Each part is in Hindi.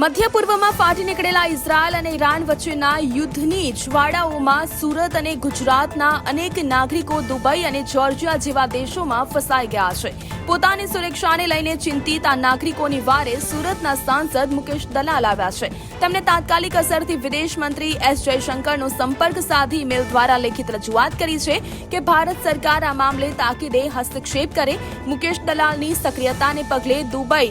મધ્ય પૂર્વમાં ફાટી નીકળેલા ઇઝરાયલ અને ઈરાન વચ્ચેના યુદ્ધની જ્વાળાઓમાં સુરત અને ગુજરાતના અનેક નાગરિકો દુબઈ અને જોર્જિયા જેવા દેશોમાં ફસાઈ ગયા છે। પોતાની સુરક્ષાને લઈને ચિંતિત આ નાગરિકોની વારે સુરતના સાંસદ મુકેશ દલાલ આવ્યા છે। તેમણે તાત્કાલિક અસરથી વિદેશ મંત્રી એસ જયશંકરનો સંપર્ક સાધી ઈમેલ દ્વારા લેખિત રજૂઆત કરી છે કે ભારત સરકાર આ મામલે તાકીદે હસ્તક્ષેપ કરે। મુકેશ દલાલની સક્રિયતાને પગલે દુબઈ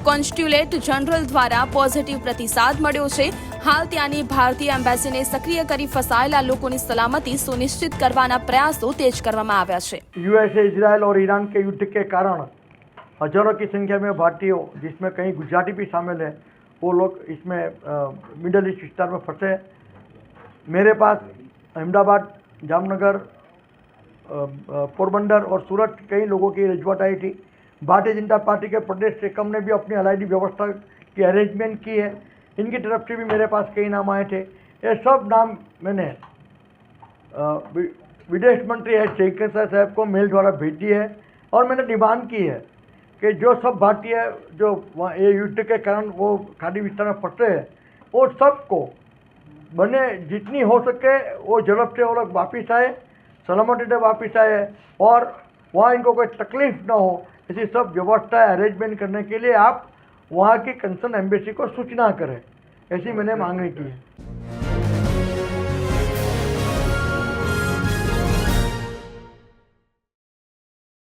કોન્સ્યુલેટ જનરલ દ્વારા પોઝિટિવ પ્રતિસાદ મળ્યો છે। હાલ ત્યાંની ભારતીય એમ્બેસીને સક્રિય કરી ફસાયેલા લોકોની સલામતી સુનિશ્ચિત કરવાના प्रयासों तेज કરવામાં આવ્યા છે। यूएसए, इजराइल और ईरान के युद्ध के कारण हजारों की संख्या में भारतीयों, जिसमें कई गुजराती भी शामिल है, वो लोग इसमें मिडल ईस्ट विस्तार में फंसे। मेरे पास अहमदाबाद, जामनगर, पोरबंदर और सूरत कई लोगों की रजूआत आई थी। भारतीय जनता पार्टी के प्रदेश टेकम ने भी अपनी अलायदी व्यवस्था की अरेंजमेंट की है। इनकी तरफ से भी मेरे पास कई नाम आए थे। ये सब नाम मैंने विदेश मंत्री एस जयशंकर साहब को मेल द्वारा भेज दी है और मैंने डिमांड की है कि जो सब भारतीय जो ये युद्ध के कारण वो खाड़ी विस्तार में फंसे हैं, वो सबको बने जितनी हो सके वो झड़प से वो लोग वापिस आए, सलामती से वापिस आए और वहाँ इनको कोई तकलीफ ना हो, ऐसी सब व्यवस्था अरेंजमेंट करने के लिए आप वहाँ की कंसर्न एम्बेसी को सूचना करें, ऐसी मैंने मांगनी की है।